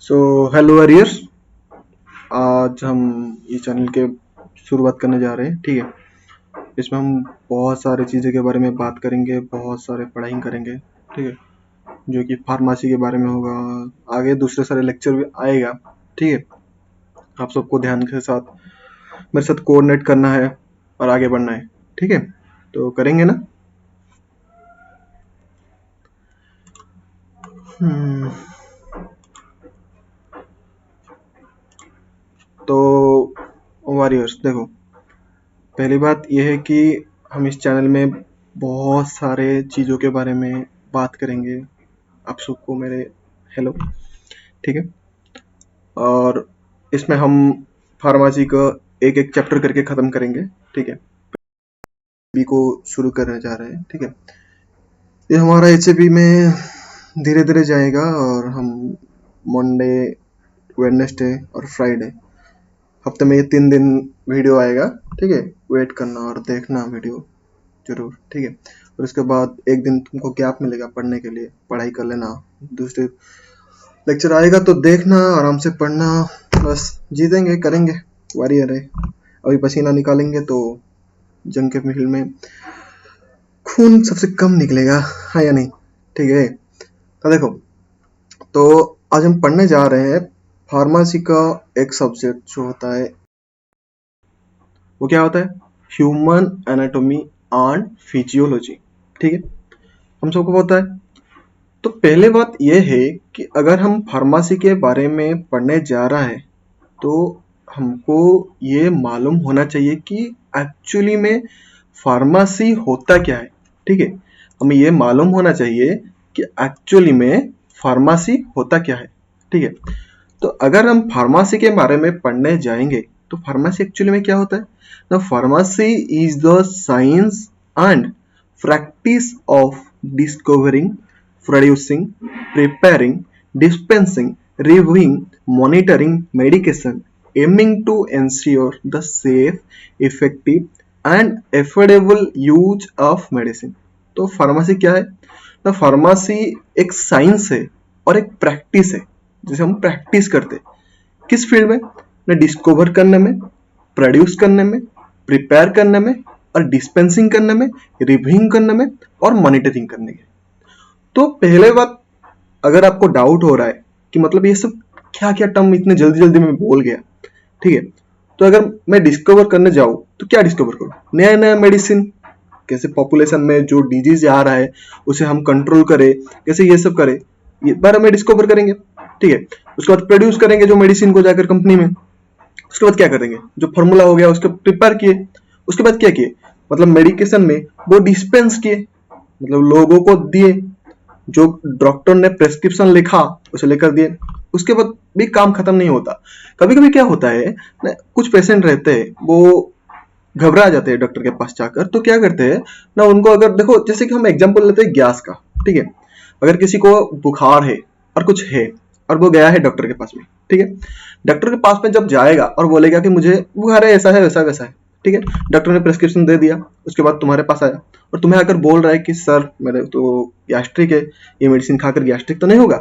So hello warriors. आज हम ये चैनल के शुरुआत करने जा रहे हैं। ठीक है, इसमें हम बहुत सारे चीज़ों के बारे में बात करेंगे, बहुत सारे पढ़ाई करेंगे। ठीक है, जो कि फार्मेसी के बारे में होगा। आगे दूसरे सारे लेक्चर भी आएगा। ठीक है, आप सबको ध्यान के साथ मेरे साथ कोऑर्डिनेट करना है और आगे बढ़ना है। ठीक है, तो करेंगे ना। तो वॉरियर्स देखो, पहली बात यह है कि हम इस चैनल में बहुत सारे चीज़ों के बारे में बात करेंगे। आप सबको मेरे हेलो। ठीक है, और इसमें हम फार्मेसी का एक एक चैप्टर करके ख़त्म करेंगे। ठीक है, बी को शुरू करने जा रहे हैं। ठीक है, ये हमारा एचएपी में धीरे धीरे जाएगा और हम मंडे, वेडनेसडे और फ्राइडे, हफ्ते में ये 3 दिन वीडियो आएगा। ठीक है, वेट करना और देखना वीडियो जरूर। ठीक है, और उसके बाद एक दिन तुमको गैप मिलेगा पढ़ने के लिए, पढ़ाई कर लेना। दूसरे लेक्चर आएगा तो देखना, आराम से पढ़ना। बस जीतेंगे, करेंगे, वॉरियर है। अभी पसीना निकालेंगे तो जंग के महल में खून सबसे कम निकलेगा, है या नहीं? ठीक है, तो देखो, तो आज हम पढ़ने जा रहे हैं फार्मेसी का एक सब्जेक्ट जो होता है, वो क्या होता है? Human anatomy and physiology. ठीक है, हम सबको पता है। तो पहले बात यह है कि अगर हम फार्मेसी के बारे में पढ़ने जा रहा है तो हमको ये मालूम होना चाहिए कि एक्चुअली में फार्मेसी होता क्या है। ठीक है, हमें ये मालूम होना चाहिए कि एक्चुअली में फार्मेसी होता क्या है। ठीक है, तो अगर हम फार्मेसी के बारे में पढ़ने जाएंगे तो फार्मेसी एक्चुअली में क्या होता है ना? Pharmacy is the science and practice of discovering, producing, preparing, dispensing, reviewing, monitoring medication, aiming to ensure the safe, effective and affordable use of medicine। तो फार्मेसी क्या है ना? फार्मेसी एक साइंस है और एक प्रैक्टिस है, जिसे हम प्रैक्टिस करते हैं। किस फील्ड में ना? डिस्कवर करने में, प्रोड्यूस करने में, प्रिपेयर करने में और डिस्पेंसिंग करने में, रिव्यूइंग करने में और मॉनिटरिंग करने में। तो पहले बात, अगर आपको डाउट हो रहा है कि मतलब ये सब क्या क्या टर्म इतने जल्दी जल्दी में बोल गया, ठीक है, तो अगर मैं डिस्कवर करने जाऊं तो क्या डिस्कवर करूं? नया नया मेडिसिन, कैसे पॉपुलेशन में जो डिजीज आ रहा है उसे हम कंट्रोल करें, कैसे ये सब करें, ये बारे में डिस्कवर करेंगे। ठीक है, उसके बाद प्रोड्यूस करेंगे जो मेडिसिन को जाकर कंपनी में। उसके बाद क्या करेंगे? जो फॉर्मूला हो गया उसको प्रिपेयर किए। उसके बाद क्या किए? मतलब मेडिकेशन में वो डिस्पेंस किए, मतलब लोगों को दिए, जो डॉक्टर ने प्रेस्क्रिप्शन लिखा उसे लेकर दिए। उसके बाद भी काम खत्म नहीं होता। कभी कभी क्या होता है ना, कुछ पेशेंट रहते हैं वो घबरा जाते हैं डॉक्टर के पास जाकर, तो क्या करते हैं ना, उनको अगर देखो, जैसे कि हम एग्जांपल लेते हैं गैस का। ठीक है, अगर किसी को बुखार है और कुछ है और वो गया है डॉक्टर के पास में, ठीक है, डॉक्टर के पास में जब जाएगा और बोलेगा कि मुझे बुखार है, ऐसा है, वैसा वैसा है, ठीक है, डॉक्टर ने प्रेस्क्रिप्शन दे दिया, उसके बाद तुम्हारे पास आया और तुम्हें आकर बोल रहा है कि सर मेरे तो गैस्ट्रिक है, ये मेडिसिन खाकर गैस्ट्रिक तो नहीं होगा।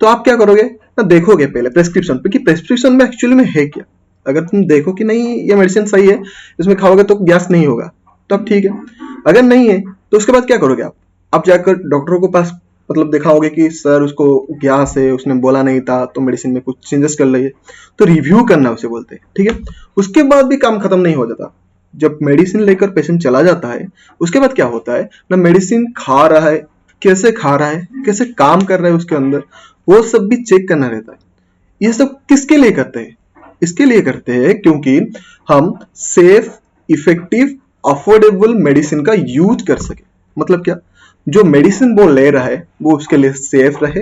तो आप क्या करोगे ना, देखोगे पहले प्रेस्क्रिप्शन पे कि प्रेस्क्रिप्शन में एक्चुअली में है क्या। अगर तुम देखो कि नहीं ये मेडिसिन सही है, इसमें खाओगे तो गैस नहीं होगा, तब ठीक है। अगर नहीं है तो उसके बाद क्या करोगे? आप जाकर डॉक्टरों के पास मतलब दिखाओगे कि सर उसको गैस है, उसने बोला नहीं था, तो मेडिसिन में कुछ चेंजेस कर लीजिए। तो रिव्यू करना उसे बोलते हैं। ठीक है, उसके बाद भी काम खत्म नहीं हो जाता। जब मेडिसिन लेकर पेशेंट चला जाता है, उसके बाद क्या होता है ना, मेडिसिन खा रहा है, कैसे खा रहा है, कैसे काम कर रहा है उसके अंदर, वो सब भी चेक करना रहता है। ये सब किसके लिए करते हैं? इसके लिए करते हैं क्योंकि हम सेफ, इफेक्टिव, अफोर्डेबल मेडिसिन का यूज कर सके। मतलब क्या? जो मेडिसिन वो ले रहा है वो उसके लिए सेफ रहे,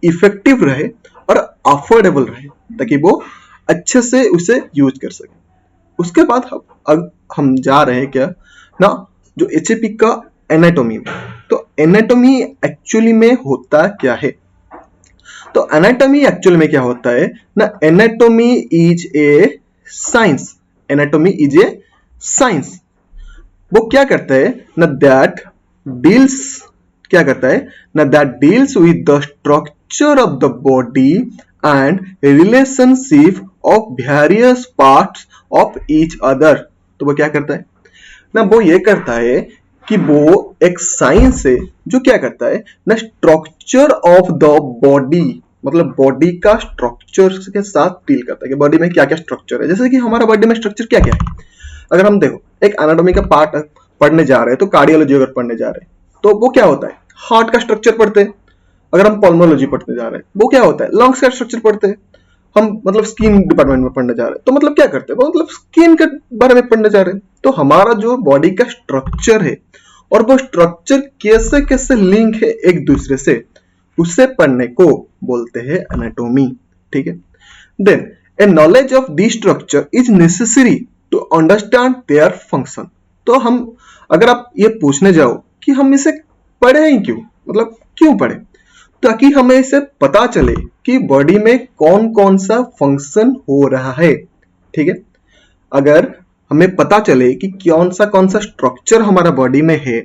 इफेक्टिव रहे और अफोर्डेबल रहे, ताकि वो अच्छे से उसे यूज कर सके। उसके बाद हम जा रहे हैं क्या ना, जो एचएपी का एनाटॉमी में। तो एनाटॉमी एक्चुअली में होता क्या है? तो एनाटॉमी एक्चुअली में क्या होता है ना, anatomy is a science. Anatomy is a science. वो क्या करता है ना, दैट डील्स, क्या करता है ना, that deals with the structure of the body and relationship of various parts of each other। तो वो क्या करता है ना, वो ये करता है कि वो एक साइंस है जो क्या करता है ना, स्ट्रक्चर ऑफ द बॉडी, मतलब बॉडी का स्ट्रक्चर के साथ डील करता है कि बॉडी में क्या क्या स्ट्रक्चर है। जैसे कि हमारा बॉडी में स्ट्रक्चर क्या क्या है, अगर हम देखो एक एनाटॉमी का पार्ट पढ़ने जा रहे हैं, तो कार्डियोलॉजी अगर पढ़ने जा रहे हैं तो वो क्या होता है, हार्ट का स्ट्रक्चर पढ़ते हैं। अगर हम पल्मोलॉजी पढ़ने जा रहे हैं वो क्या होता है, लंग्स का स्ट्रक्चर पढ़ते हैं। हम मतलब स्किन डिपार्टमेंट में पढ़ने जा रहे हैं तो मतलब क्या करते हैं, वो मतलब स्किन के बारे में पढ़ने जा रहे हैं। तो हमारा जो बॉडी का स्ट्रक्चर है और वो स्ट्रक्चर कैसे कैसे लिंक है एक दूसरे से, उससे पढ़ने को बोलते हैं एनाटॉमी। ठीक है, then a knowledge of this structure is necessary to understand their function. तो हम अगर आप ये पूछने जाओ कि हम इसे पढ़े ही क्यों, मतलब क्यों पढ़े, ताकि हमें इसे पता चले कि बॉडी में कौन कौन सा फंक्शन हो रहा है। ठीक है, अगर हमें पता चले कि कौन सा स्ट्रक्चर हमारा बॉडी में है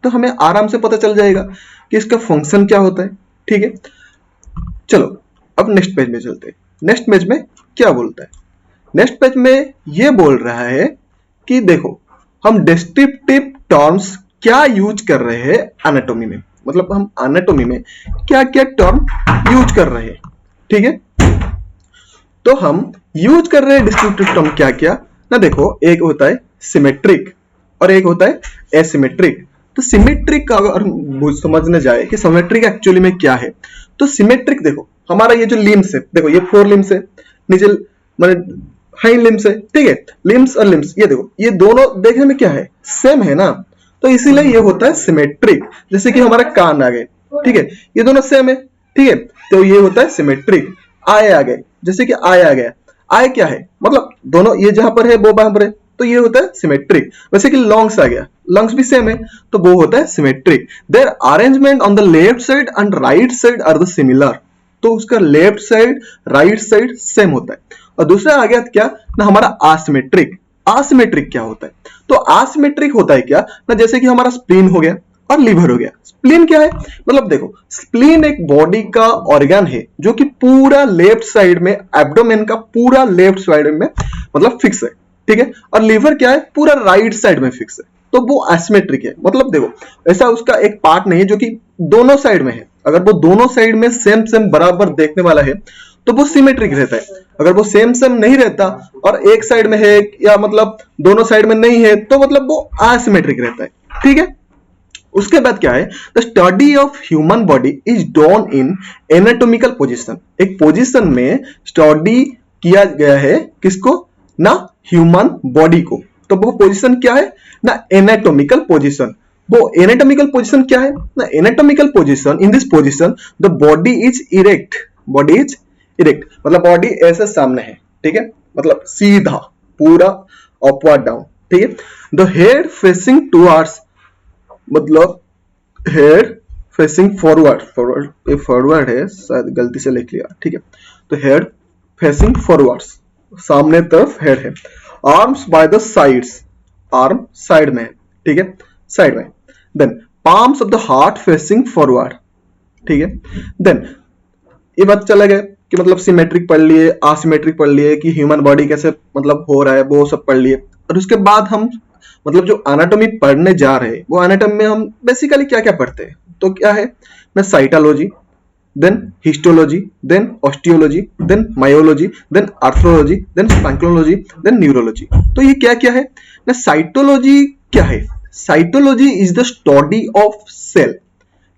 तो हमें आराम से पता चल जाएगा कि इसका फंक्शन क्या होता है। ठीक है, चलो अब नेक्स्ट पेज में चलते हैं। नेक्स्ट पेज में क्या बोलता है, नेक्स्ट पेज में ये बोल रहा है कि देखो हम डिस्क्रिप्टिव टर्म्स क्या यूज कर रहे हैं एनाटॉमी में, मतलब हम एनाटॉमी में क्या क्या टर्म यूज कर रहे हैं। ठीक है, तो हम यूज कर रहे हैं डिस्क्रिप्टिव टर्म क्या क्या ना, देखो एक होता है सिमेट्रिक और एक होता है एसिमेट्रिक। तो सिमेट्रिक का अगर समझने जाए कि सिमेट्रिक एक्चुअली में क्या है, तो सिमेट्रिक देखो हमारा ये जो लिम्स है, देखो ये 4 लिम्स है, नीचे मतलब हाइंड लिम्स है। ठीक है, लिम्स और लिम्स ये देखो ये दोनों देखने में क्या है, सेम है ना, तो इसीलिए ये होता है सिमेट्रिक। जैसे कि हमारा कान आ गए, ठीक है, ये दोनों सेम है। ठीक है, तो ये होता है सिमेट्रिक। आय आ गए, जैसे कि आय आ गया, आय क्या है, मतलब दोनों ये जहां पर है वो वहां पर है, तो ये होता है सिमेट्रिक। वैसे कि लंग्स आ गया, लंग्स भी सेम है तो वो होता है symmetric. Their arrangement on the left side and right side are the similar. तो उसका left side right side same होता है। और दूसरा आ गया क्या ना हमारा आसिमेट्रिक। आसिमेट्रिक क्या होता है, तो आसिमेट्रिक होता है क्या ना, जैसे कि हमारा स्प्लीन हो गया और लीवर हो गया। स्प्लीन क्या है, मतलब देखो स्प्लीन एक बॉडी का ऑर्गन है जो कि पूरा लेफ्ट साइड में, एब्डोमेन का पूरा लेफ्ट साइड में मतलब फिक्स है। ठीक है, और लीवर क्या है, पूरा राइट साइड में फिक्स है, तो वो एसिमेट्रिक है। मतलब देखो ऐसा उसका एक पार्ट नहीं है जो कि दोनों साइड में है। अगर वो दोनों साइड में सेम सेम बराबर देखने वाला है तो वो सिमेट्रिक रहता है। अगर वो सेम सेम नहीं रहता और एक साइड में है या मतलब दोनों साइड में नहीं है तो मतलब वो असिमेट्रिक रहता है। ठीक है, उसके बाद क्या है, the study of human body is done in anatomical position. एक पोजीशन में स्टडी किया गया है किसको ना, ह्यूमन बॉडी को। तो वो पोजीशन क्या है ना, एनाटॉमिकल पोजीशन। वो एनाटॉमिकल पोजीशन क्या है ना, anatomical position, in this position the body is erect. Body is erect मतलब बॉडी ऐसे सामने है। ठीक है, मतलब सीधा पूरा अपवर्ड डाउन। ठीक है, द हेड फेसिंग टुवर्ड्स, मतलब हेड फेसिंग फॉरवर्ड, फॉरवर्ड है शायद गलती से लिख लिया। ठीक है, तो हेड फेसिंग फॉरवर्ड्स, सामने तरफ हेड है। Arms by the sides, arm side में है। ठीक है, साइड में। Then palms of the heart facing forward. ठीक है, देन ये बात चला गया कि मतलब सिमेट्रिक पढ़ लिए, असिमेट्रिक पढ़ लिए, कि ह्यूमन बॉडी कैसे मतलब हो रहा है वो सब पढ़ लिए। और उसके बाद हम मतलब जो एनाटॉमी पढ़ने जा रहे हैं वो एनाटॉमी में हम बेसिकली क्या क्या पढ़ते हैं, तो क्या है ना, cytology, then histology, then osteology, then myology, then arthrology, then spinology, then neurology. तो ये क्या क्या है ना, साइटोलॉजी क्या है, cytology is the study of cell.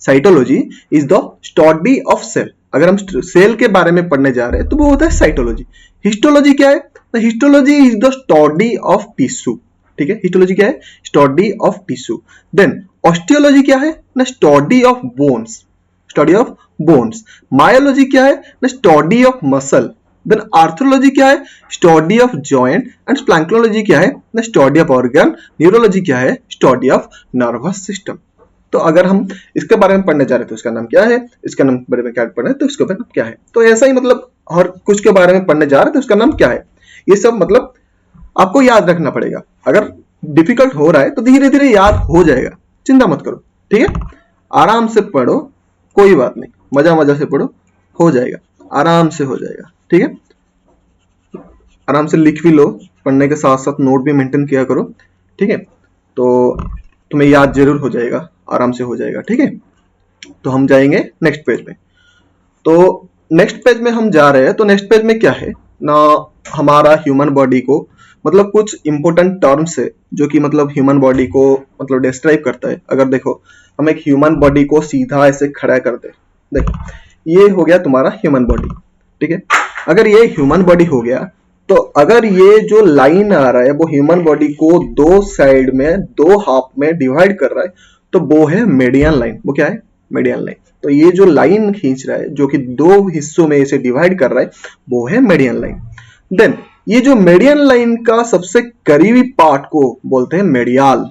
Cytology is the study of cell. अगर हम सेल के बारे में पढ़ने जा रहे हैं तो वो होता है साइटोलॉजी। हिस्टोलॉजी क्या है, histology is the study of tissue. ठीक है, हिस्टोलॉजी क्या है, study of tissue. Then osteology क्या है ना, study of bones, study of bones. Myology क्या है ना, study of muscle. Then arthrology क्या है, study of joint. And splanchnology क्या है ना, स्टडी ऑफ ऑर्गन। न्यूरोलॉजी क्या है, स्टडी ऑफ नर्वस सिस्टम। तो अगर हम इसके बारे में पढ़ने जा रहे हैं तो इसका नाम क्या है, इसका नाम बारे में क्या पढ़ना है तो इसका नाम क्या है। तो ऐसा ही मतलब हर कुछ के बारे में पढ़ने जा रहे हैं तो इसका नाम क्या है, ये सब मतलब आपको याद रखना पड़ेगा। अगर डिफिकल्ट हो रहा है तो धीरे धीरे याद हो जाएगा, चिंता मत करो। ठीक है, आराम से पढ़ो, कोई बात नहीं, मजा मजा से पढ़ो, हो जाएगा। आराम से हो जाएगा। ठीक है, आराम से लिख भी लो, पढ़ने के साथ साथ नोट भी मेंटेन किया करो। ठीक है, तो तुम्हें याद जरूर हो जाएगा, आराम से हो जाएगा। ठीक है, तो हम जाएंगे नेक्स्ट पेज में। तो नेक्स्ट पेज में हम जा रहे हैं, तो नेक्स्ट पेज में क्या है ना, हमारा ह्यूमन बॉडी को मतलब कुछ इंपॉर्टेंट टर्म्स है जो कि मतलब ह्यूमन बॉडी को मतलब डिस्क्राइब करता है। अगर देखो हम एक ह्यूमन बॉडी को सीधा ऐसे खड़ा करते हैं, देखो ये हो गया तुम्हारा ह्यूमन बॉडी। ठीक है, अगर ये ह्यूमन बॉडी हो गया, तो अगर ये जो लाइन आ रहा है वो ह्यूमन बॉडी को दो साइड में, दो हाफ में डिवाइड कर रहा है, तो वो है मेडियन लाइन। वो क्या है? Median line. तो ये जो लाइन खींच रहा है जो कि दो हिस्सों में इसे डिवाइड कर रहा है, वो है मेडियन लाइन। देन ये जो मेडियन लाइन का सबसे करीबी पार्ट को बोलते हैं मेडियाल।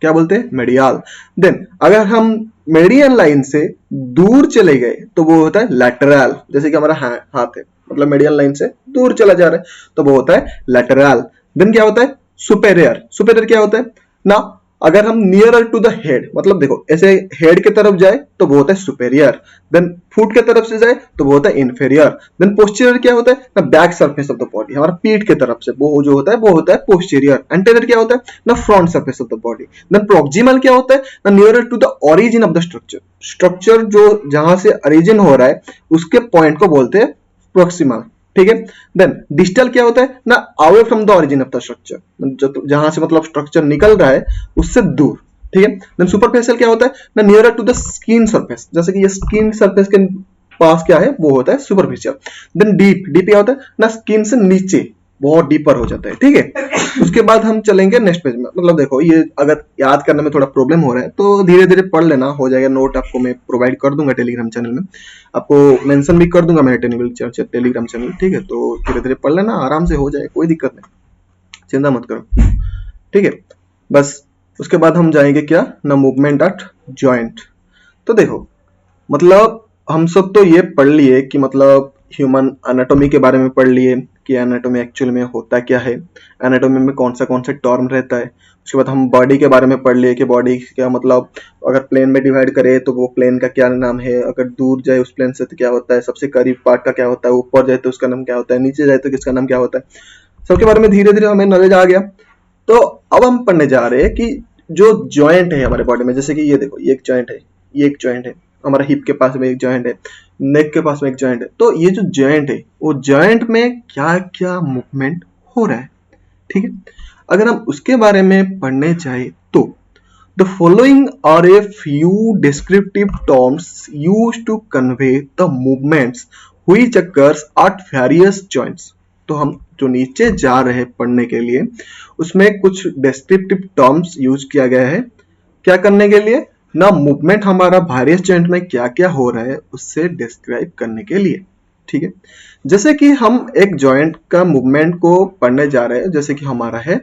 क्या बोलते हैं? मेडियाल। देन अगर हम मेडियन लाइन से दूर चले गए तो वो होता है लैटरल। जैसे कि हमारा हाथ है, मतलब मेडियन लाइन से दूर चला जा रहा है तो वो होता है लैटरल। देन क्या होता है? सुपेरियर। सुपेरियर क्या होता है ना, अगर हम नियरर टू द हेड, मतलब देखो ऐसे हेड के तरफ जाए तो वो होता है सुपेरियर। देन फुट के तरफ से जाए तो वो होता है इन्फेरियर। देन पोस्टीरियर क्या होता है ना, back surface of the body, हमारा पीठ के तरफ से वो जो होता है वो होता है पोस्टीरियर। एंटीरियर क्या होता है ना, front surface of the body. Then proximal क्या होता है ना, nearer to the origin of the structure. Structure जो जहां से ओरिजिन हो रहा है उसके पॉइंट को बोलते हैं प्रोक्सिमल। ठीक है, देन डिस्टल क्या होता है ना, away from the origin of the structure, जहां से मतलब स्ट्रक्चर निकल रहा है उससे दूर। ठीक है, देन सुपरफिशियल क्या होता है ना, nearer to the skin surface, जैसे कि ये स्किन सरफेस के पास क्या है वो होता है सुपरफिशियल। देन डीप, डीप क्या होता है ना, स्किन से नीचे बहुत डीपर हो जाता है। ठीक है, उसके बाद हम चलेंगे नेक्स्ट पेज में। मतलब देखो ये अगर याद करने में थोड़ा प्रॉब्लम हो रहा है तो धीरे धीरे पढ़ लेना, हो जाएगा। नोट आपको मैं प्रोवाइड कर दूंगा टेलीग्राम चैनल में, आपको मेंशन भी कर दूंगा मेरे टेलीग्राम चैनल। ठीक है, तो धीरे धीरे पढ़ लेना, आराम से हो जाए, कोई दिक्कत नहीं, चिंता मत करो। ठीक है, बस उसके बाद हम जाएंगे क्या ना, मूवमेंट एट जॉइंट। तो देखो मतलब हम सब तो ये पढ़ लिए कि मतलब ह्यूमन एनाटॉमी के बारे में पढ़ लिए कि एनाटॉमी एक्चुअल में होता क्या है, एनाटॉमी में कौन सा टर्म रहता है। उसके बाद हम बॉडी के बारे में पढ़ लिए कि बॉडी क्या मतलब, अगर प्लेन में डिवाइड करे तो वो प्लेन का क्या नाम है, अगर दूर जाए उस प्लेन से तो क्या होता है, सबसे करीब पार्ट का क्या होता है, ऊपर जाए तो उसका नाम क्या होता है, नीचे जाए तो किसका नाम क्या होता है, सबके बारे में धीरे धीरे हमें नॉलेज आ गया। तो अब हम पढ़ने जा रहे हैं कि जो जॉइंट है हमारे बॉडी में, जैसे कि ये देखो ये एक जॉइंट है, ये एक जॉइंट है, हमारा हिप के पास में एक जॉइंट है, नेक के पास में एक जॉइंट है। तो ये जो जॉइंट है वो जॉइंट में क्या क्या मूवमेंट हो रहा है। ठीक है, अगर हम उसके बारे में पढ़ने जाए तो the following are a few descriptive terms used to convey the movements which occurs at various joints. तो हम जो नीचे जा रहे हैं पढ़ने के लिए उसमें कुछ डिस्क्रिप्टिव टर्म्स यूज किया गया है, क्या करने के लिए ना, मूवमेंट हमारा वेरियस जॉइंट में क्या क्या हो रहा है उससे डिस्क्राइब करने के लिए। ठीक है, जैसे कि हम एक जॉइंट का मूवमेंट को पढ़ने जा रहे हैं, जैसे कि हमारा है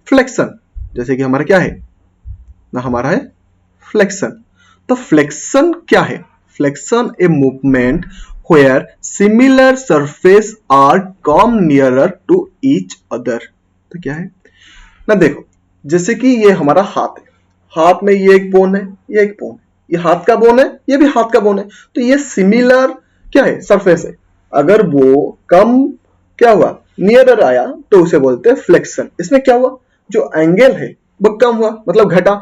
फ्लेक्शन, जैसे कि हमारा क्या है ना, हमारा है फ्लेक्शन। तो फ्लेक्शन क्या है? Flexion a movement where similar surface are come nearer to each other। तो क्या है ना, देखो जैसे कि ये हमारा हाथ है, हाथ में ये एक बोन है, ये एक बोन है, ये हाथ का बोन है, ये भी हाथ का बोन है। तो ये सिमिलर क्या है, सरफेस है। अगर वो कम क्या हुआ, नियरर आया तो उसे बोलते हैं फ्लेक्शन। इसमें क्या हुआ, जो एंगल है वो कम हुआ, मतलब घटा,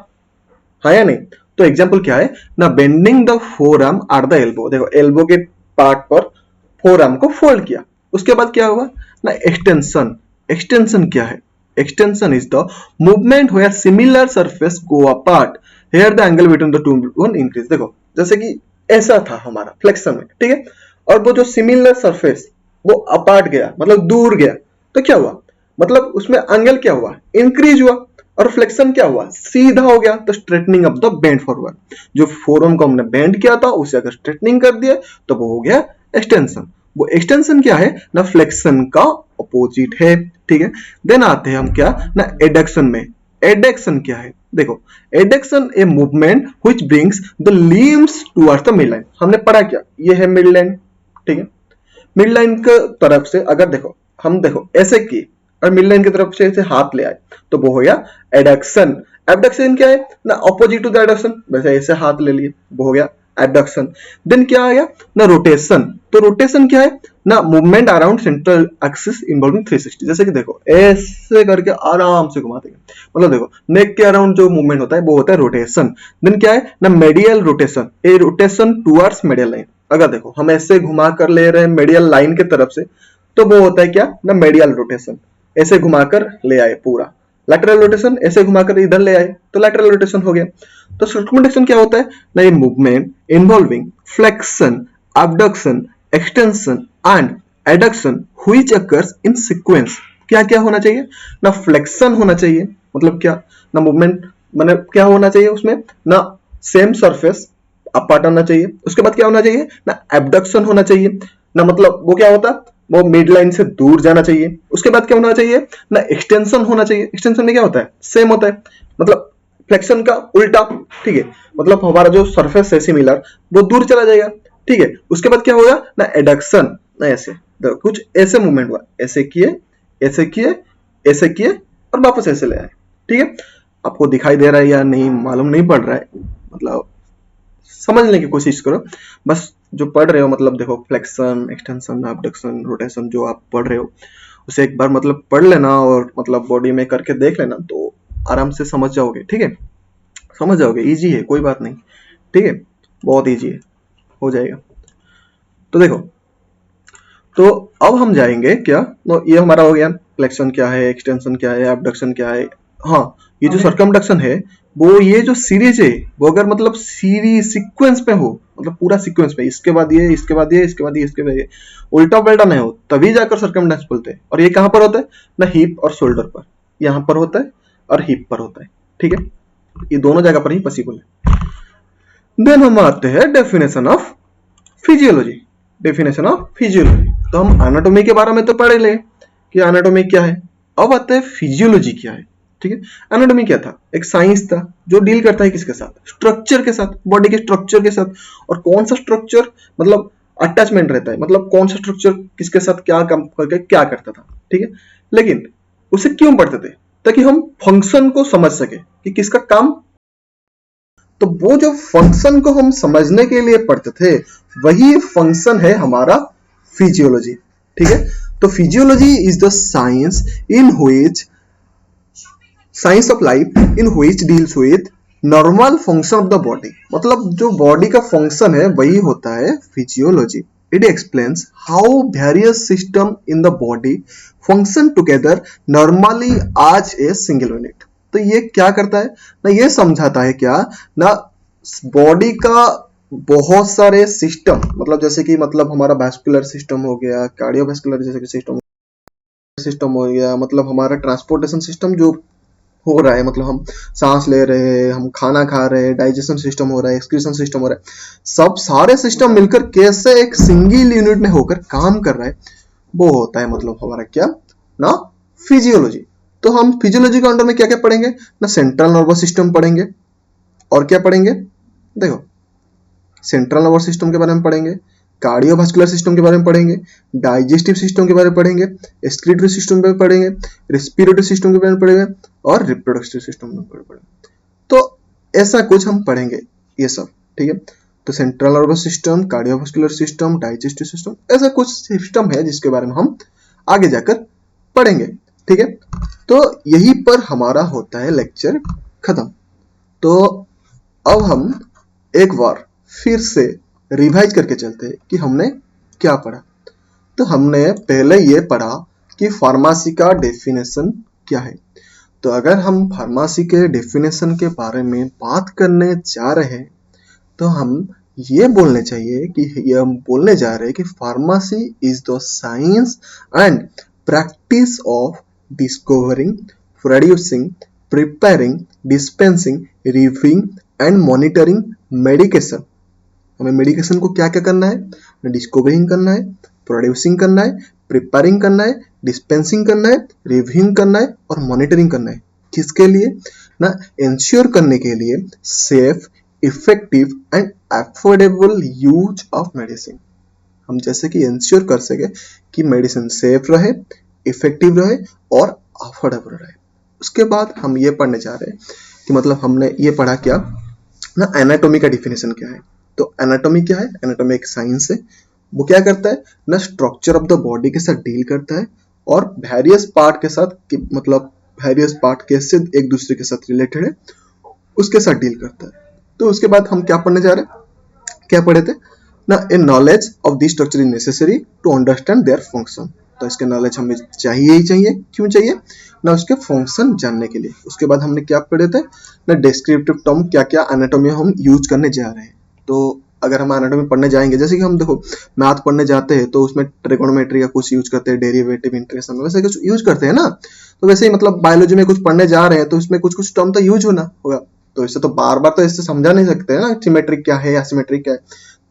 हाँ या नहीं। तो एग्जांपल क्या है ना, bending the forearm at the elbow. देखो एल्बो के पार्ट पर फोरआर्म को फोल्ड किया, उसके बाद क्या हुआ ना, एक्सटेंशन। एक्सटेंशन क्या है? Extension is the movement where similar surface go apart, here the angle between the two one increase. देखो जैसे कि ऐसा था हमारा फ्लेक्शन में, ठीक है, और वो जो सिमिलर सरफेस वो अपार्ट गया, मतलब दूर गया, तो क्या हुआ, मतलब उसमें एंगल क्या हुआ, इंक्रीज हुआ। और फ्लेक्शन क्या हुआ, सीधा हो गया, तो straightening of the bend forward. जो फोरम को हमने बेंड किया था उसे अगर स्ट्रेटनिंग कर दिया तो वो हो गया एक्सटेंशन। वो एक्सटेंशन क्या है ना, फ्लेक्शन का अपोजिट है। ठीक है, देन आते हैं हम क्या ना, एडक्शन में। एडक्शन क्या है, देखो adduction a movement which brings the limbs towards the mid line. हमने पढ़ा क्या, ये है मिड लाइन। ठीक है, मिड लाइन के तरफ से अगर देखो हम देखो ऐसे की और मिड लाइन की तरफ से ऐसे हाथ ले आए तो वो हो गया एडक्शन। एबडक्शन क्या है ना, ऑपोजिट टू द एडक्शन, वैसे ऐसे हाथ ले लिए वो हो गया एबडक्शन। देन क्या आ गया ना रोटेशन। तो रोटेशन क्या है ना movement around central axis involving 360। जैसे कि देखो ऐसे करके आराम से घुमाते हैं, मतलब देखो नेक के अराउंड जो मूवमेंट होता है वो होता है रोटेशन। देन क्या है ना मेडियल रोटेशन, ए रोटेशन टुवर्ड्स मेडियल लाइन। अगर देखो हम ऐसे घुमा कर ले रहे हैं मेडियल लाइन की तरफ से, तो वो होता है क्या ना मेडियल रोटेशन, ऐसे घुमाकर ले आए पूरा। लैटरल रोटेशन ऐसे घुमाकर इधर ले आए तो लैटरल रोटेशन हो गया। तो सर्कुमेंटेशन क्या होता है ना ये movement involving flexion, abduction, extension and adduction which occurs in sequence. क्या क्या होना चाहिए ना फ्लेक्शन होना चाहिए, मतलब क्या ना मूवमेंट मतलब क्या होना चाहिए उसमें ना सेम सरफेस अपार्ट होना चाहिए। उसके बाद क्या होना चाहिए ना एबडक्शन होना चाहिए, ना मतलब वो क्या होता वो मिड लाइन से दूर जाना चाहिए। उसके बाद क्या होना चाहिए ना एक्सटेंशन होना चाहिए। एक्सटेंशन में क्या होता है सेम होता है, मतलब फ्लेक्शन का उल्टा, ठीक है, मतलब हमारा जो सरफेस है सिमिलर वो दूर चला जाएगा, ठीक है। उसके बाद क्या होगा ना एडक्शन, ना ऐसे कुछ ऐसे मूवमेंट हुआ, ऐसे किए ऐसे किए ऐसे किए और वापस ऐसे ले आए, ठीक है। आपको दिखाई दे रहा है या नहीं मालूम नहीं पड़ रहा है, मतलब समझने की कोशिश करो बस। जो पढ़ रहे हो मतलब देखो फ्लेक्शन, एक्सटेंशन, एबडक्शन, रोटेशन जो आप पढ़ रहे हो उसे एक बार मतलब पढ़ लेना और मतलब बॉडी में करके देख लेना तो आराम से समझ जाओगे, ठीक है। समझ जाओगे, इजी है, कोई बात नहीं, ठीक है, बहुत इजी है, हो जाएगा। तो देखो, तो अब हम जाएंगे क्या, तो ये हमारा हो गया फ्लेक्शन क्या है, एक्सटेंशन क्या है, एबडक्शन क्या है। हाँ, ये जो सर्कमडक्शन है वो ये जो सीरीज है वो अगर मतलब सीरीज सीक्वेंस में हो, मतलब पूरा सीक्वेंस में इसके बाद ये इसके बाद ये इसके बाद ये इसके बाद ये उल्टा पलटा नहीं हो तभी जाकर सर्कमडक्शन बोलते हैं। और ये कहाँ पर होता है ना हिप और शोल्डर पर, यहाँ पर होता है और हिप पर होता है, ठीक है, ये दोनों जगह पर ही पॉसिबल है। देन हम आते हैं definition of physiology. Definition of physiology, तो हम एनाटॉमी के बारे में तो पढ़े ले कि एनाटॉमी क्या है। अब आते हैं फिजियोलॉजी क्या है, ठीक है। एनाटॉमी क्या था, एक साइंस था जो डील करता है किसके साथ, स्ट्रक्चर के साथ, बॉडी के स्ट्रक्चर के साथ। और कौन सा स्ट्रक्चर मतलब अटैचमेंट रहता है, मतलब कौन सा स्ट्रक्चर किसके साथ क्या काम करके क्या करता था, ठीक है। लेकिन उसे क्यों पढ़ते थे, ताकि हम फंक्शन को समझ सके कि किसका काम। तो वो जो फंक्शन को हम समझने के लिए पढ़ते थे वही फंक्शन है हमारा फिजियोलॉजी, ठीक है। तो physiology is the science in which science of life in which deals with normal function of the body, मतलब जो बॉडी का फंक्शन है वही होता है physiology. It explains how various system in the body function together normally as a single unit. तो ये क्या करता है ना, ये समझाता है क्या ना बॉडी का बहुत सारे सिस्टम, मतलब जैसे कि मतलब हमारा वैस्कुलर सिस्टम हो गया, कार्डियोवैस्कुलर जैसे कि सिस्टम हो गया, मतलब हमारा ट्रांसपोर्टेशन सिस्टम जो हो रहा है, मतलब हम सांस ले रहे हैं, हम खाना खा रहे हैं, डाइजेशन सिस्टम हो रहा है, एक्सक्रीशन सिस्टम हो रहा है, सब सारे सिस्टम मिलकर कैसे एक सिंगल यूनिट में होकर काम कर रहा है वो होता है मतलब हमारा क्या ना फिजियोलॉजी। तो हम फिजियोलॉजी के अंडर में क्या क्या पढ़ेंगे ना, सेंट्रल नर्वस सिस्टम पढ़ेंगे, और क्या पढ़ेंगे देखो सेंट्रल नर्वस सिस्टम के बारे में पढ़ेंगे, कार्डियोवास्कुलर सिस्टम के बारे में पढ़ेंगे, डाइजेस्टिव सिस्टम के बारे में पढ़ेंगे, एक्सक्रीटरी सिस्टम के बारे में पढ़ेंगे, रेस्पिरेटरी सिस्टम के बारे में पढ़ेंगे और रिप्रोडक्टिव सिस्टम के बारे में पढ़ेंगे। तो ऐसा कुछ हम पढ़ेंगे ये सब, ठीक है। तो central nervous system, cardiovascular system, digestive system, ऐसा कुछ सिस्टम है जिसके बारे में हम आगे जाकर पढ़ेंगे, ठीक है। तो यहीं पर हमारा होता है लेक्चर खत्म। तो अब हम एक बार फिर से रिवाइज करके चलते हैं कि हमने क्या पढ़ा। तो हमने पहले ये पढ़ा कि फार्मेसी का डेफिनेशन क्या है। तो अगर हम फार्मेसी के डेफिनेशन के बारे में बात करने जा रहे हैं तो हम ये बोलने चाहिए कि ये हम बोलने जा रहे हैं कि pharmacy is the science and practice of discovering, producing, preparing, dispensing, reviewing and monitoring medication. हमें मेडिकेशन को क्या क्या करना है, डिस्कवरिंग करना है, प्रोड्यूसिंग करना है, प्रिपेयरिंग करना है, डिस्पेंसिंग करना है, रिव्यूइंग करना है और मॉनिटरिंग करना है। किसके लिए ना, इंश्योर करने के लिए safe, effective and affordable use of medicine. हम जैसे कि इंश्योर कर सके कि मेडिसिन सेफ रहे, इफेक्टिव रहे और अफोर्डेबल रहे। उसके बाद हम ये पढ़ने जा रहे हैं कि मतलब हमने ये पढ़ा क्या ना, एनाटॉमी का डिफिनेशन क्या है। तो एनाटॉमी क्या है? एनाटॉमी एक साइंस है। वो क्या करता है ना, स्ट्रक्चर ऑफ द बॉडी के साथ डील करता है और वेरियस पार्ट के साथ मतलब वेरियस पार्ट कैसे एक दूसरे के साथ रिलेटेड है उसके साथ डील करता है। तो उसके बाद हम क्या पढ़ने जा रहे हैं, क्या पढ़े थे ना, a knowledge of this structure is necessary to understand their function. तो इसके नॉलेज हमें चाहिए ही चाहिए। क्यों चाहिए ना, उसके फंक्शन जानने के लिए। उसके बाद हमने क्या पढ़े थे ना, डिस्क्रिप्टिव टर्म क्या क्या एनाटॉमी हम यूज करने जा रहे हैं। तो अगर हम एनाटॉमी पढ़ने जाएंगे, जैसे कि हम देखो मैथ पढ़ने जाते हैं तो उसमें ट्रिगोनोमेट्री का कुछ यूज करते हैं, डेरिवेटिव, इंटीग्रेशन वैसे कुछ यूज करते हैं ना। तो वैसे ही मतलब बायोलॉजी में कुछ पढ़ने जा रहे हैं तो उसमें कुछ कुछ टर्म तो यूज होना होगा। तो इससे तो बार बार तो इससे समझा नहीं सकते है ना, सिमेट्रिक क्या है, एसिमेट्रिक क्या है।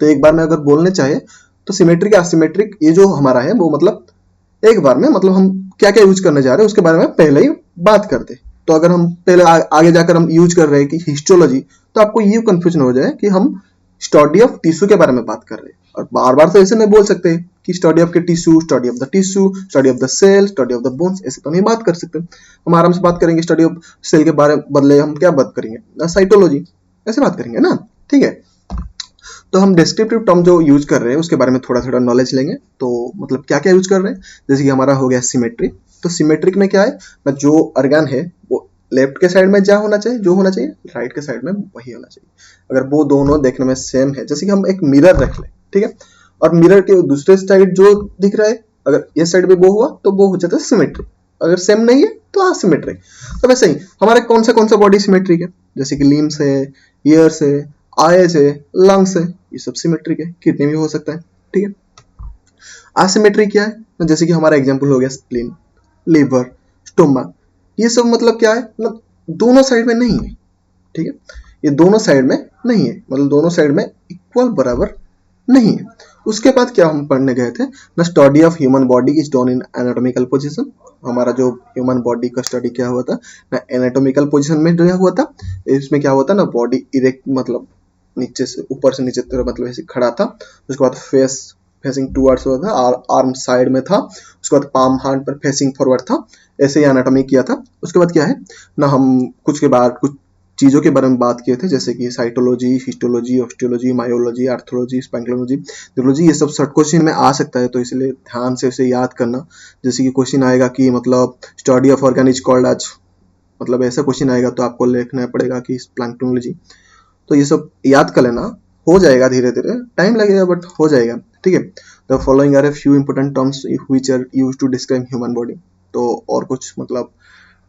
तो एक बार में अगर बोलने चाहे तो सिमेट्रिक एसिमेट्रिक ये जो हमारा है वो मतलब एक बार में मतलब हम क्या क्या यूज करने जा रहे हैं उसके बारे में पहले ही बात करते। तो अगर हम पहले आगे जाकर हम यूज कर रहे हैं कि हिस्टोलॉजी, तो आपको ये कंफ्यूजन हो जाए कि हम स्टडी ऑफ टिश्यू के बारे में बात कर रहे हैं। और बार बार तो ऐसे नहीं बोल सकते कि स्टडी ऑफ के tissue, study of the tissue, study of the cell, study of the bones, ऐसे तो नहीं बात कर सकते। हम आराम से बात करेंगे स्टडी ऑफ सेल के बारे बदले हम क्या बात करेंगे, साइटोलॉजी, ऐसे बात करेंगे ना। ठीक है, तो हम डिस्क्रिप्टिव टर्म जो यूज कर रहे हैं उसके बारे में थोड़ा थोड़ा नॉलेज लेंगे। तो मतलब क्या क्या यूज कर रहे हैं, जैसे कि हमारा हो गया सिमेट्री। तो सिमेट्रिक में क्या है, जो ऑर्गन है वो लेफ्ट के साइड में होना चाहिए, जो होना चाहिए राइट के साइड में वही होना चाहिए। अगर वो दोनों देखने में सेम है, जैसे कि हम एक मिरर रख लें, ठीक है, और मिरर के दूसरे साइड जो दिख रहा है, अगर ये साइड में वो हुआ तो वो हो जाता है सिमेट्रिक, अगर सेम नहीं है तो असिमेट्रिक। तो वैसे ही हमारे कौन सा बॉडी सिमेट्रिक है, जैसे कि लिम्स है, ईयर्स है, आईज है, लंग्स है, ये सब सिमेट्रिक है, किडनी भी हो सकता है। ठीक है, असिमेट्रिक क्या है, जैसे कि हमारा एग्जांपल हो गया स्प्लीन, लिवर, स्टोमक, ये सब मतलब क्या है, मतलब दोनों साइड में नहीं है। ठीक है, ये दोनों साइड में नहीं है, मतलब दोनों साइड में इक्वल बराबर नहीं है। उसके बाद क्या हम पढ़ने गए थे ना, study of human body is done in anatomical position. हमारा जो ह्यूमन बॉडी का स्टडी क्या हुआ था ना, एनाटॉमिकल पोजीशन में जो हुआ था। इसमें क्या हुआ था ना, बॉडी इरेक्ट मतलब नीचे से ऊपर से नीचे तरफ मतलब ऐसे खड़ा था। उसके बाद फेस फेसिंग टुवर्ड्स हुआ था, आर्म साइड में था। उसके बाद पाम हैंड पर फेसिंग फॉरवर्ड था। ऐसे ही एनाटॉमी किया था। उसके बाद क्या है ना, हम कुछ के बाद कुछ चीज़ों के बारे में बात किए थे, जैसे कि cytology, histology, osteology, myology, arthrology, spinology, neurology, ये सब शॉर्ट क्वेश्चन में आ सकता है, तो इसलिए ध्यान से उसे याद करना। जैसे कि क्वेश्चन आएगा कि मतलब study of organ is called as, मतलब ऐसा क्वेश्चन आएगा तो आपको लिखना पड़ेगा कि प्लांटोलॉजी। तो ये सब याद कर लेना, हो जाएगा, धीरे धीरे टाइम लगेगा बट हो जाएगा। ठीक है, the following are a few important terms which are used to describe human body. तो और कुछ मतलब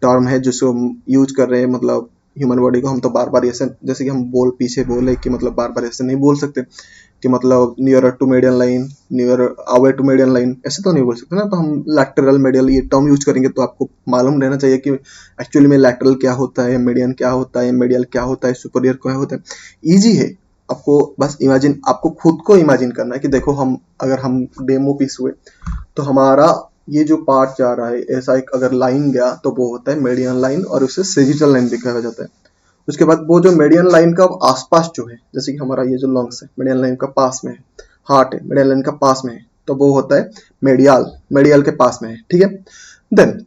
टर्म है जिसको हम यूज कर रहे हैं, मतलब ह्यूमन बॉडी को हम तो बार बार ऐसे, जैसे कि हम पीछे बोले कि मतलब बार बार ऐसे नहीं बोल सकते कि मतलब near to median line, near away to median line, ऐसे तो नहीं बोल सकते ना। तो हम लैटरल, मीडियल ये टर्म यूज करेंगे, तो आपको मालूम रहना चाहिए कि एक्चुअली में लैटरल क्या होता है, मीडियन क्या होता है, मीडियल क्या होता है, सुपीरियर क्या होता है। ईजी है, आपको बस इमेजिन, आपको खुद को इमेजिन करना है कि देखो हम अगर हम डेमो पीस हुए तो हमारा ये जो पार्ट जा रहा है ऐसा एक अगर लाइन गया तो वो होता है मीडियन लाइन, और उससे सेजिटल लाइन भी कहा जाता है। उसके बाद वो जो मीडियन लाइन का आसपास जो है, जैसे कि हमारा ये जो लंग्स है मीडियन लाइन का पास में है, हार्ट है मीडियन लाइन का पास में है, तो वो होता है मेडियल, मेडियल के पास में है। ठीक है, देन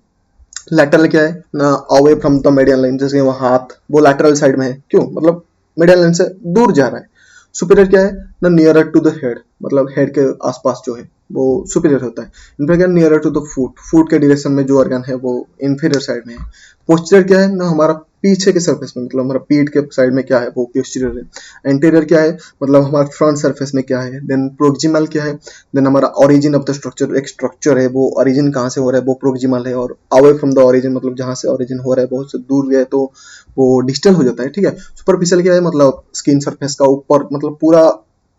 लैटरल क्या है ना, away from the median line, जैसे वो हाथ वो लैटरल साइड में है, क्यों, मतलब मीडियन लाइन से दूर जा रहा है। सुपीरियर क्या है ना, नियरर टू द हेड, मतलब हेड के आसपास जो है वो सुपीरियर होता है। Inferior nearer to the foot, foot के डायरेक्शन में जो ऑर्गन है वो इन्फीरियर साइड में है। पोस्टीरियर क्या है ना, हमारा पीछे के सरफेस में, मतलब हमारा पीठ के साइड में क्या है वो पोस्टीरियर है। एंटीरियर क्या है, मतलब हमारा फ्रंट सरफेस में क्या है। देन प्रोक्सिमल क्या है, देन हमारा ओरिजिन ऑफ द स्ट्रक्चर, एक स्ट्रक्चर है वो ओरिजिन कहाँ से हो रहा है वो प्रोक्सिमल है, और अवे फ्रॉम द ओरिजिन मतलब जहाँ से ओरिजिन हो रहा है बहुत से दूर गया तो वो डिस्टल हो जाता है। ठीक है, सुपरफिशियल क्या है, मतलब स्किन सरफेस का ऊपर, मतलब पूरा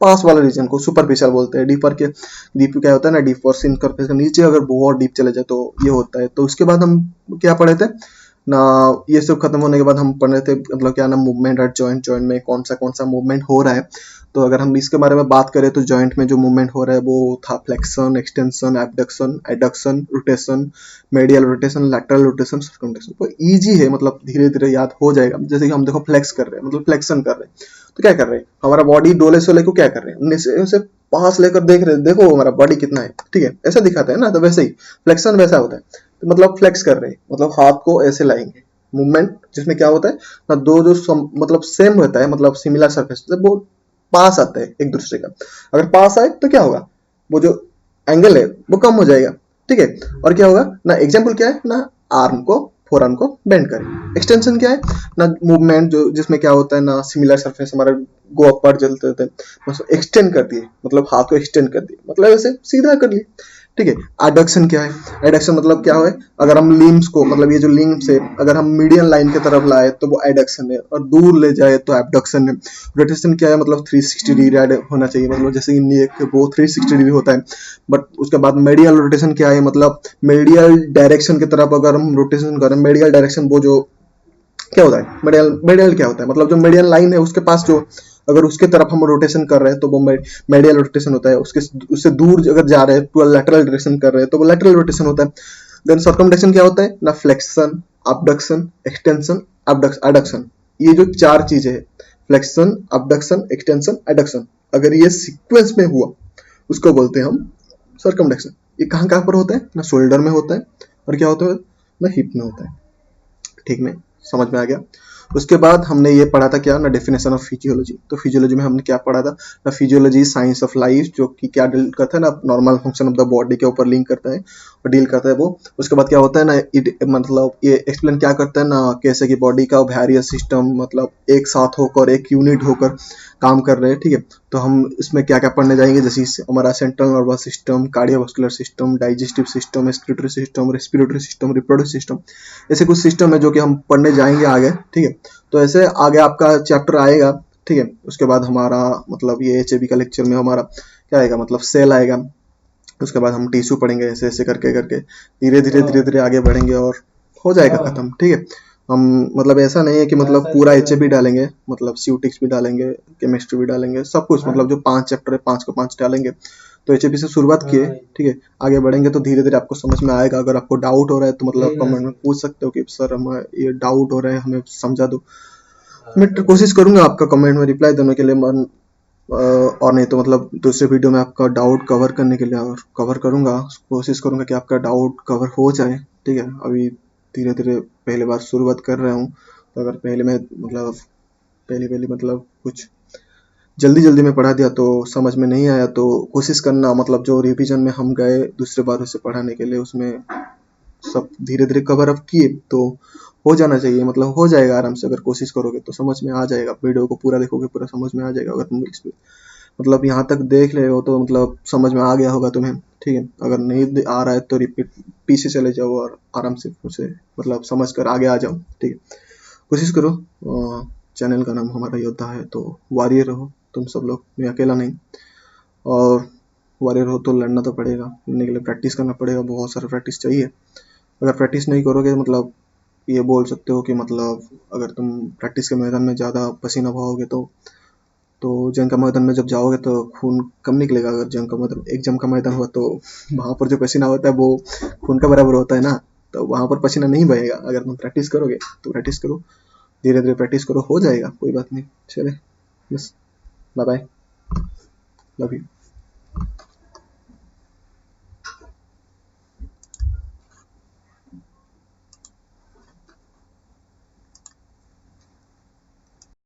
पास वाले रीजन को सुपरफिशियल बोलते हैं। डीपर के डीप क्या होता है ना, डीप और स्किन सरफेस का नीचे अगर बहुत डीप चले जाए तो ये होता है। तो उसके बाद हम क्या पढ़े थे ना, ये सब खत्म होने के बाद हम पढ़ रहे थे मतलब क्या ना, मूवमेंट एट जॉइंट, जॉइंट में कौन सा मूवमेंट हो रहा है। तो अगर हम इसके बारे में बात करें तो जॉइंट में जो मूवमेंट हो रहा है वो था flexion, extension, abduction, adduction, rotation, medial rotation, lateral rotation, circumduction. तो इजी है, मतलब धीरे धीरे याद हो जाएगा। जैसे कि हम देखो फ्लेक्स कर रहे हैं, मतलब फ्लेक्शन कर रहे हैं, तो क्या कर रहे हैं, हमारा बॉडी डोले सोले को क्या कर रहे हैं, उसे पास लेकर देख रहे हैं, देखो हमारा बॉडी कितना है। ठीक है, ऐसा दिखाते हैं ना, तो वैसे ही फ्लेक्शन वैसा होता है। तो मतलब फ्लेक्स कर रहे हैं, मतलब हाथ को ऐसे लाएंगे, मूवमेंट जिसमें क्या होता है ना, दो जो मतलब सेम रहता है, मतलब सिमिलर सरफेस वो पास आता है एक दूसरे का। अगर पास आए तो क्या होगा, वो जो एंगल है वो कम हो जाएगा, ठीक है। और क्या होगा ना, एग्जाम्पल क्या है ना, आर्म को फोर आर्म को बेंड करें। एक्सटेंशन क्या है ना, मूवमेंट जो जिसमें क्या होता है ना, सिमिलर सरफेस हमारा गो अपवर्ड चलते होते हैं, मतलब एक्सटेंड कर दिए, मतलब हाथ को एक्सटेंड कर दिए, मतलब ऐसे सीधा कर लिए, ठीक है। एडक्शन क्या है, एडक्शन मतलब क्या है, अगर हम लिम्स को, मतलब ये जो लिम्स है, अगर हम मीडियन लाइन की तरफ लाए तो वो एडक्शन है, और दूर ले जाए तो एबडक्शन है। रोटेशन क्या है, मतलब 360 डिग्री होना चाहिए, मतलब जैसे नेक वो 360 डिग्री होता है। बट उसके बाद मेडियल रोटेशन क्या है, मतलब मेडियल डायरेक्शन की तरफ अगर हम रोटेशन करें, मेडियल डायरेक्शन वो जो क्या होता है, मेडियल मेडियल क्या होता है, मतलब जो मेडियल लाइन है उसके पास जो, अगर उसके तरफ हम रोटेशन कर रहे हैं तो वो मेडियल रोटेशन होता है। उसके उससे दूर अगर जा रहे हैं तो लैटरल रोटेशन कर रहे हैं तो वो लैटरल रोटेशन होता है। देन सर्कमडक्शन क्या होता है ना, फ्लेक्शन, अबडक्शन, एक्सटेंशन, एडक्शन। ये जो चार चीजें है, फ्लेक्शन, अबडक्शन, एक्सटेंशन, एडक्शन, अगर ये सीक्वेंस में हुआ उसको बोलते हैं हम सर्कमडक्शन। ये कहाँ कहाँ पर होता है ना, शोल्डर में होता है, और क्या होता है ना, हिप में होता है, ठीक में समझ में आ गया। उसके बाद हमने ये पढ़ा था क्या ना, डेफिनेशन ऑफ फिजियोलॉजी। तो फिजियोलॉजी में हमने क्या पढ़ा था ना, फिजियोलॉजी साइंस ऑफ लाइफ, जो कि क्या डील करता है ना, normal function of the body के ऊपर लिंक करता है और डील करता है वो। उसके बाद क्या होता है ना, इट मतलब ये एक्सप्लेन क्या करता है ना, कैसे कि बॉडी का वेरियस सिस्टम मतलब एक साथ होकर, एक यूनिट होकर काम कर रहे हैं, ठीक है। तो हम इसमें क्या क्या पढ़ने जाएंगे, जैसे हमारा central nervous system, cardiovascular system, digestive system, excretory system, respiratory system, reproductive system, ऐसे कुछ सिस्टम है जो कि हम पढ़ने जाएंगे आगे, ठीक है। तो ऐसे आगे आपका चैप्टर आएगा, ठीक है। उसके बाद हमारा मतलब ये एचएबी का लेक्चर में हमारा क्या आएगा, मतलब सेल आएगा। उसके बाद हम टिश्यू पढ़ेंगे, ऐसे ऐसे करके करके धीरे धीरे आगे बढ़ेंगे और हो जाएगा खत्म, ठीक है। हम मतलब ऐसा नहीं है कि मतलब पूरा एचएबी डालेंगे, मतलब सीयूटिक्स भी डालेंगे, केमिस्ट्री भी डालेंगे, सब कुछ, मतलब जो 5 चैप्टर है 5 को 5 डालेंगे। तो एचएपी से शुरुआत किए, ठीक है। आगे बढ़ेंगे तो धीरे धीरे आपको समझ में आएगा। अगर आपको डाउट हो रहा है तो मतलब कमेंट में पूछ सकते हो कि सर हमें ये डाउट हो रहा है, हमें समझा दो। मैं कोशिश करूंगा आपका कमेंट में रिप्लाई देने के लिए, और नहीं तो मतलब दूसरे वीडियो में आपका डाउट कवर करने के लिए और कवर करूंगा, कोशिश करूंगा कि आपका डाउट कवर हो जाए, ठीक है। अभी धीरे धीरे पहली बार शुरुआत कर रहा हूँ, तो अगर पहले में मतलब पहली मतलब कुछ जल्दी जल्दी में पढ़ा दिया तो समझ में नहीं आया, तो कोशिश करना, मतलब जो रिवीजन में हम गए दूसरे बार उसे पढ़ाने के लिए, उसमें सब धीरे धीरे कवर अप किए तो हो जाना चाहिए, मतलब हो जाएगा आराम से। अगर कोशिश करोगे तो समझ में आ जाएगा, वीडियो को पूरा देखोगे पूरा समझ में आ जाएगा। अगर तुम मतलब यहाँ तक देख रहे हो तो मतलब समझ में आ गया होगा तुम्हें, ठीक है। अगर नहीं आ रहा है तो रिपीट पीछे चले जाओ और आराम से उसे मतलब समझ कर आगे आ जाओ, ठीक है। कोशिश करो। चैनल का नाम हमारा योद्धा है, तो वॉरियर रहो तुम सब लोग, मैं अकेला नहीं। और वॉरियर हो तो लड़ना तो पड़ेगा, लड़ने के लिए प्रैक्टिस करना पड़ेगा, बहुत सारा प्रैक्टिस चाहिए। अगर प्रैक्टिस नहीं करोगे मतलब ये बोल सकते हो कि मतलब अगर तुम प्रैक्टिस के मैदान में ज़्यादा पसीना बहाओगे तो जंग का मैदान में जब जाओगे तो खून कम निकलेगा। अगर जंग का मैदान, एक जंग का मैदान हुआ तो वहाँ पर जो पसीना होता है वो खून का बराबर होता है ना, तो वहाँ पर पसीना नहीं बहेगा। अगर तुम प्रैक्टिस करोगे तो प्रैक्टिस करो, धीरे धीरे प्रैक्टिस करो, हो जाएगा, कोई बात नहीं। चले बस, बाय बाय, लव यू।